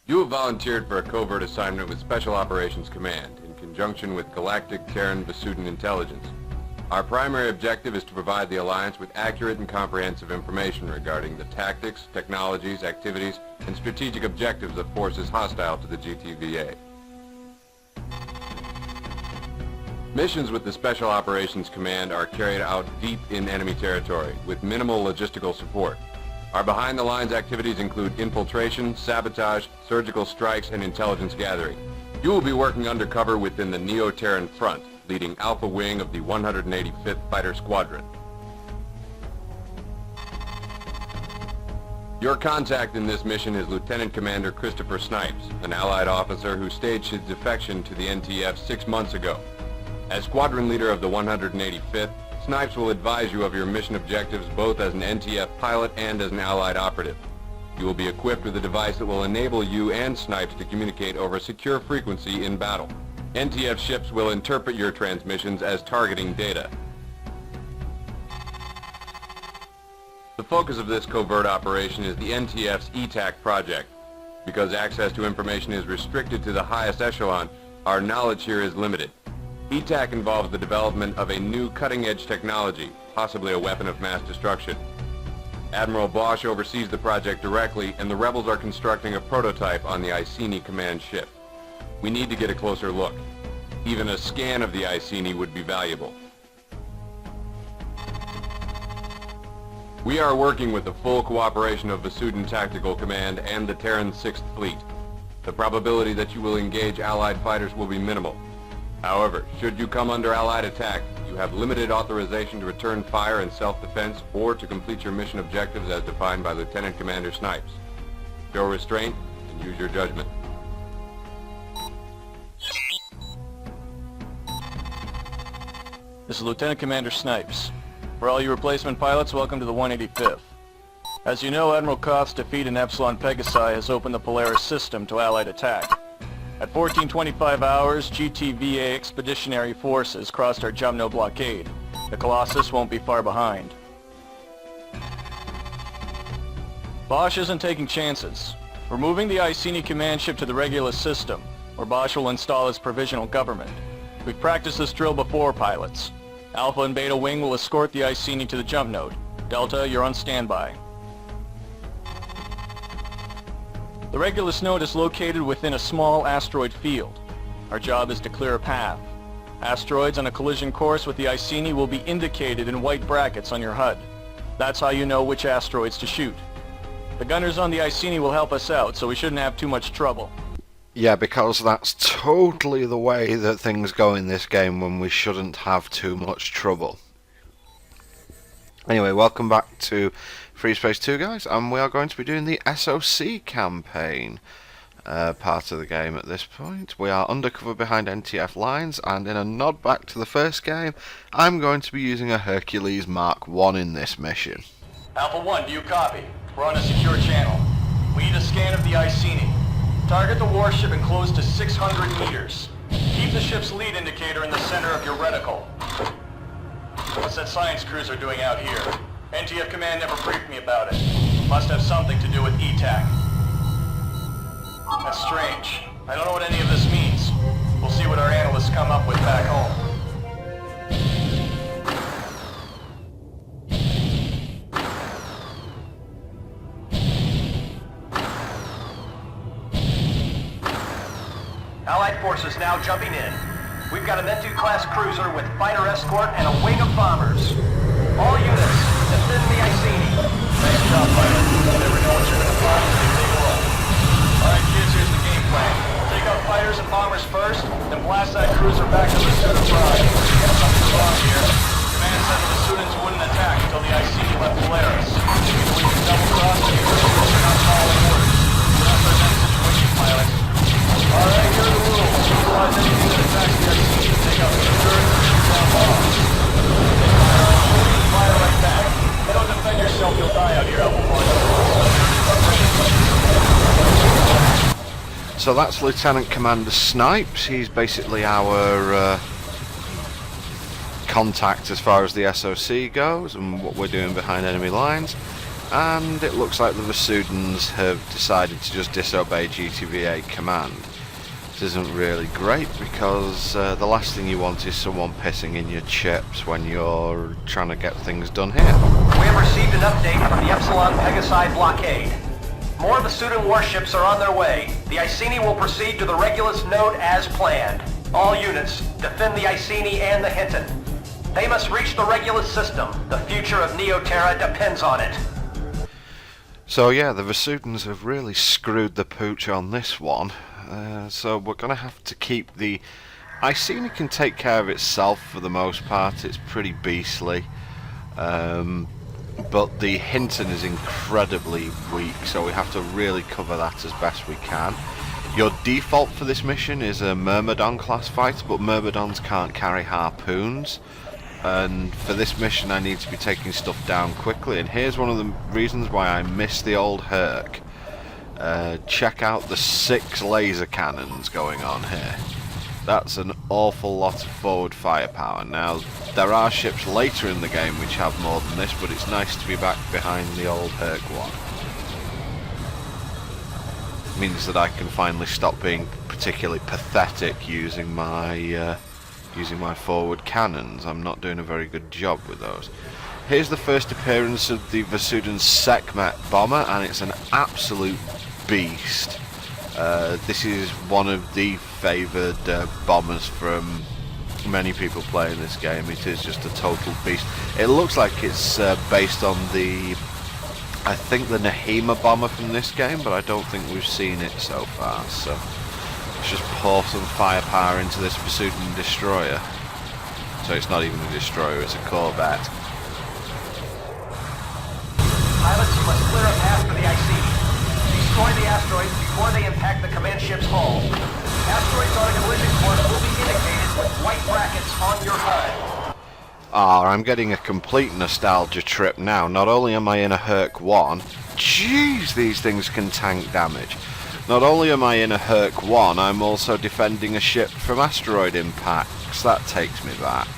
You have volunteered for a covert assignment with Special Operations Command in conjunction with Galactic Terran Vasudin Intelligence. Our primary objective is to provide the Alliance with accurate and comprehensive information regarding the tactics, technologies, activities, and strategic objectives of forces hostile to the GTVA. Missions with the Special Operations Command are carried out deep in enemy territory with minimal logistical support. Our behind-the-lines activities include infiltration, sabotage, surgical strikes, and intelligence gathering. You will be working undercover within the Neo-Terran front, leading Alpha Wing of the 185th Fighter Squadron. Your contact in this mission is Lieutenant Commander Christopher Snipes, an Allied officer who staged his defection to the NTF 6 months ago. As Squadron Leader of the 185th, Snipes will advise you of your mission objectives both as an NTF pilot and as an Allied operative. You will be equipped with a device that will enable you and Snipes to communicate over a secure frequency in battle. NTF ships will interpret your transmissions as targeting data. The focus of this covert operation is the NTF's ETAC project. Because access to information is restricted to the highest echelon, our knowledge here is limited. ETAC involves the development of a new cutting-edge technology, possibly a weapon of mass destruction. Admiral Bosch oversees the project directly, and the rebels are constructing a prototype on the Iceni command ship. We need to get a closer look. Even a scan of the Iceni would be valuable. We are working with the full cooperation of Vasudin Tactical Command and the Terran 6th Fleet. The probability that you will engage Allied fighters will be minimal. However, should you come under Allied attack, you have limited authorization to return fire in self-defense or to complete your mission objectives as defined by Lieutenant Commander Snipes. Show restraint and use your judgment. This is Lieutenant Commander Snipes. For all you replacement pilots, welcome to the 185th. As you know, Admiral Koth's defeat in Epsilon Pegasi has opened the Polaris system to Allied attack. At 14:25 hours, GTVA expeditionary forces crossed our Jumno blockade. The Colossus won't be far behind. Bosch isn't taking chances. We're moving the Iceni command ship to the Regulus system, where Bosch will install his provisional government. We've practiced this drill before, pilots. Alpha and Beta Wing will escort the Iceni to the jump node. Delta, you're on standby. The Regulus node is located within a small asteroid field. Our job is to clear a path. Asteroids on a collision course with the Iceni will be indicated in white brackets on your HUD. That's how you know which asteroids to shoot. The gunners on the Iceni will help us out, so we shouldn't have too much trouble. Yeah, because that's totally the way that things go in this game when we shouldn't have too much trouble. Anyway, welcome back to Freespace 2, guys, and we are going to be doing the SOC campaign part of the game at this point. We are undercover behind NTF lines, and in a nod back to the first game, I'm going to be using a Hercules Mark 1 in this mission. Alpha 1, do you copy? We're on a secure channel. We need a scan of the Iceni. Target the warship and close to 600 meters. Keep the ship's lead indicator in the center of your reticle. What's that science cruiser doing out here? NTF Command never briefed me about it. Must have something to do with ETAC. That's strange. I don't know what any of this means. We'll see what our analysts come up with back home. Allied forces now jumping in. We've got a Mentu-class cruiser with fighter escort and a wing of bombers. All units, defend the Iceni. Nice job, pilot. You never know what you're gonna find until you take a look. Alright kids, here's the game plan. Take out fighters and bombers first, then blast that cruiser back to the Vasudin Prime. Something's wrong here. Command said the Vasudins wouldn't attack until the Iceni left Polaris. Either we can double-cross the cruiser or we're not following orders. We're not for that situation, pilot. Alright, here are the rules. Neutralize anything that attacks the Iceni. Take out the cruiser and shoot down bombs. Fire right back. If you don't defend yourself, you'll die out here, Alpha 1. So that's Lieutenant Commander Snipes. He's basically our contact as far as the SOC goes and what we're doing behind enemy lines. and it looks like the Vasudans have decided to just disobey GTVA command. This isn't really great because the last thing you want is someone pissing in your chips when you're trying to get things done here. We have received an update from the Epsilon Pegasi blockade. More Vasudan warships are on their way. The Iceni will proceed to the Regulus node as planned. All units, defend the Iceni and the Hinton. They must reach the Regulus system. The future of Neoterra depends on it. So yeah, the Vasudans have really screwed the pooch on this one. So we're going to have to keep the... Iceni can take care of itself for the most part. It's pretty beastly. But the Hinton is incredibly weak, so we have to really cover that as best we can. Your default for this mission is a Myrmidon class fighter, but Myrmidons can't carry harpoons. And for this mission I need to be taking stuff down quickly, and here's one of the reasons why I miss the old Herc. Check out the 6 laser cannons going on here. That's an awful lot of forward firepower. Now, there are ships later in the game which have more than this, but it's nice to be back behind the old Herc one. It means that I can finally stop being particularly pathetic using my forward cannons. I'm not doing a very good job with those. Here's the first appearance of the Vasudan Sekhmet bomber, and it's an absolute beast. This is one of the favoured bombers from many people playing this game. It is just a total beast. It looks like it's based on the, I think, the Nahima bomber from this game, but I don't think we've seen it so far. So let's just pour some firepower into this Vasudan destroyer. So it's not even a destroyer, it's a corvette. Pilots, you must clear a path for the Iceni. Destroy the asteroids before they impact the command ship's hull. Asteroids on a collision course will be indicated with white brackets on your HUD. I'm getting a complete nostalgia trip now. Not only am I in a Herc 1, jeez, these things can tank damage. Not only am I in a Herc 1, I'm also defending a ship from asteroid impacts. That takes me back.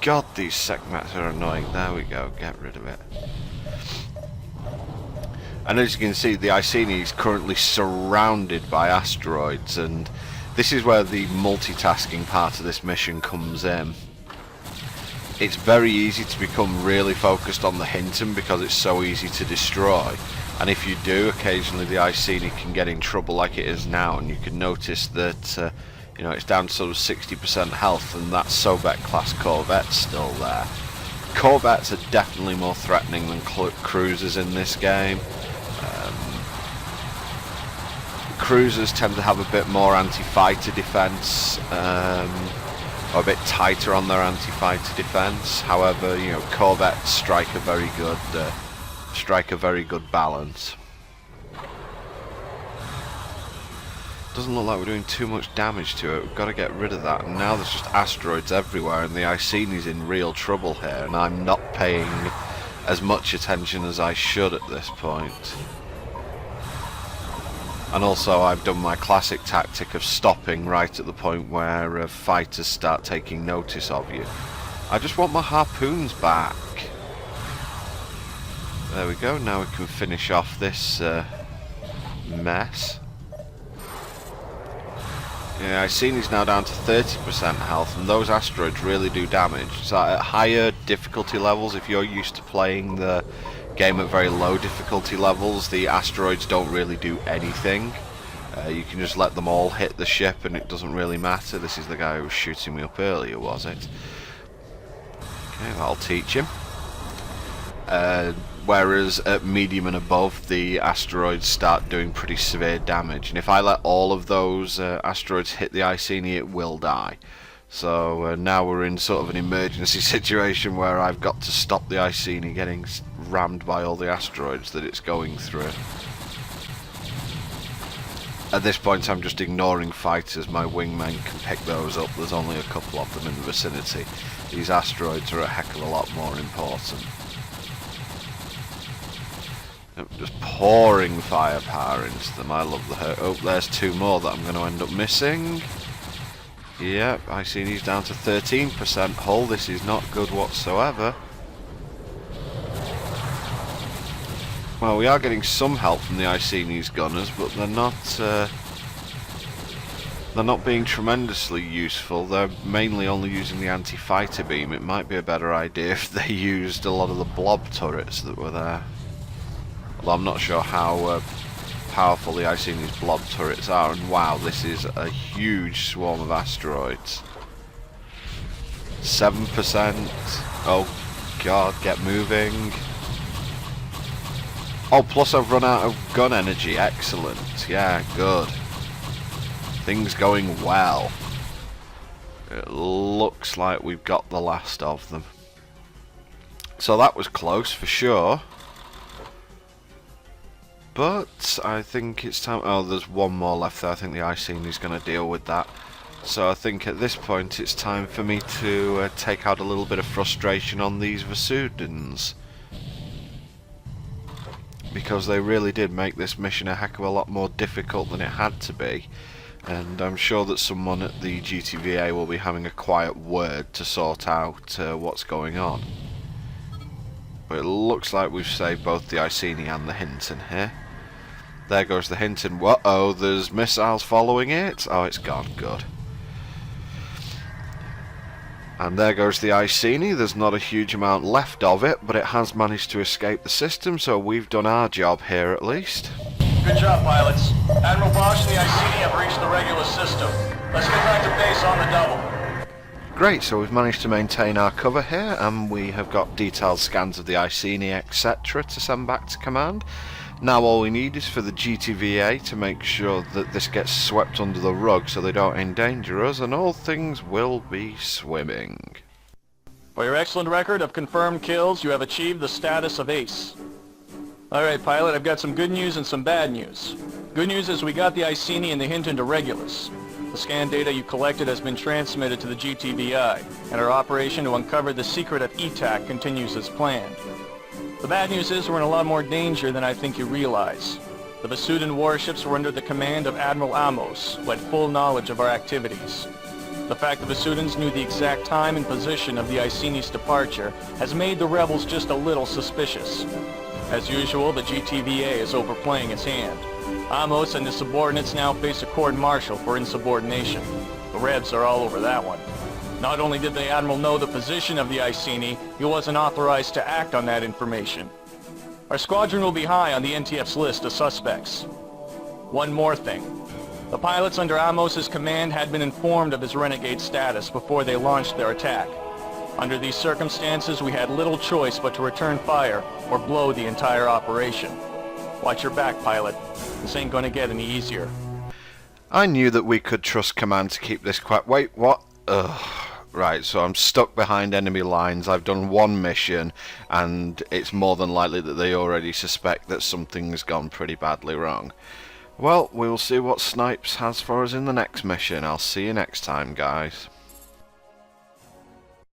God, these Sekhmets are annoying. There we go, get rid of it. And as you can see, the Iceni is currently surrounded by asteroids, and this is where the multitasking part of this mission comes in. It's very easy to become really focused on the Hinton because it's so easy to destroy, and if you do, occasionally the Iceni can get in trouble like it is now, and you can notice that you know, it's down to sort of 60% health, and that Sobek class Corvette's still there. Corvettes are definitely more threatening than cruisers in this game. Cruisers tend to have a bit more anti-fighter defense, or a bit tighter on their anti-fighter defense. However, you know, Corvettes strike a very good balance. Doesn't look like we're doing too much damage to it. We've got to get rid of that. And now there's just asteroids everywhere, and the Iceni's in real trouble here, and I'm not paying as much attention as I should at this point. And also, I've done my classic tactic of stopping right at the point where fighters start taking notice of you. I just want my harpoons back. There we go, now we can finish off this mess. Yeah, Iceni's now down to 30% health, and those asteroids really do damage. So at higher difficulty levels, if you're used to playing the game at very low difficulty levels, the asteroids don't really do anything. You can just let them all hit the ship and it doesn't really matter. This is the guy who was shooting me up earlier, was it? Okay, that'll teach him. Whereas at medium and above, the asteroids start doing pretty severe damage, and if I let all of those asteroids hit the Iceni, it will die. So now we're in sort of an emergency situation where I've got to stop the Iceni getting rammed by all the asteroids that it's going through. At this point I'm just ignoring fighters, my wingmen can pick those up, there's only a couple of them in the vicinity. These asteroids are a heck of a lot more important. Just pouring firepower into them, I love the hurt. Oh, there's 2 more that I'm going to end up missing. Yep, Iceni's down to 13% hull. This is not good whatsoever. Well, we are getting some help from the Iceni's gunners, but they're not being tremendously useful. They're mainly only using the anti-fighter beam. It might be a better idea if they used a lot of the blob turrets that were there. Although I'm not sure how powerful the Iceni's blob turrets are. And wow, this is a huge swarm of asteroids. 7%. Oh god, get moving. Oh, plus I've run out of gun energy. Excellent. Yeah, good. Things going well. It looks like we've got the last of them. So that was close for sure. But I think it's time... Oh, there's one more left there. I think the Iceni's going to deal with that. So I think at this point it's time for me to take out a little bit of frustration on these Vesudans. Because they really did make this mission a heck of a lot more difficult than it had to be. And I'm sure that someone at the GTVA will be having a quiet word to sort out what's going on. But it looks like we've saved both the Iceni and the Hinton here. There goes the Hinton. Uh-oh, there's missiles following it. Oh, it's gone. Good. And there goes the Iceni. There's not a huge amount left of it, but it has managed to escape the system, so we've done our job here at least. Good job, pilots. Admiral Bosch and the Iceni have reached the Regulus system. Let's get back to base on the double. Great, so we've managed to maintain our cover here, and we have got detailed scans of the Iceni, etc. to send back to command. Now all we need is for the GTVA to make sure that this gets swept under the rug so they don't endanger us, and all things will be swimming. For your excellent record of confirmed kills, you have achieved the status of ace. Alright, pilot, I've got some good news and some bad news. Good news is we got the Iceni and the Hinton to Regulus. The scan data you collected has been transmitted to the GTVI, and our operation to uncover the secret of ETAC continues as planned. The bad news is we're in a lot more danger than I think you realize. The Vesudan warships were under the command of Admiral Amos, who had full knowledge of our activities. The fact the Vesudans knew the exact time and position of the Iceni's departure has made the rebels just a little suspicious. As usual, the GTVA is overplaying its hand. Amos and his subordinates now face a court-martial for insubordination. The Rebs are all over that one. Not only did the Admiral know the position of the Iceni, he wasn't authorized to act on that information. Our squadron will be high on the NTF's list of suspects. One more thing. The pilots under Amos's command had been informed of his renegade status before they launched their attack. Under these circumstances, we had little choice but to return fire or blow the entire operation. Watch your back, pilot. This ain't gonna get any easier. I knew that we could trust command to keep this quiet. Wait, what? Ugh. Right, so I'm stuck behind enemy lines. I've done one mission, and it's more than likely that they already suspect that something's gone pretty badly wrong. Well, we'll see what Snipes has for us in the next mission. I'll see you next time, guys.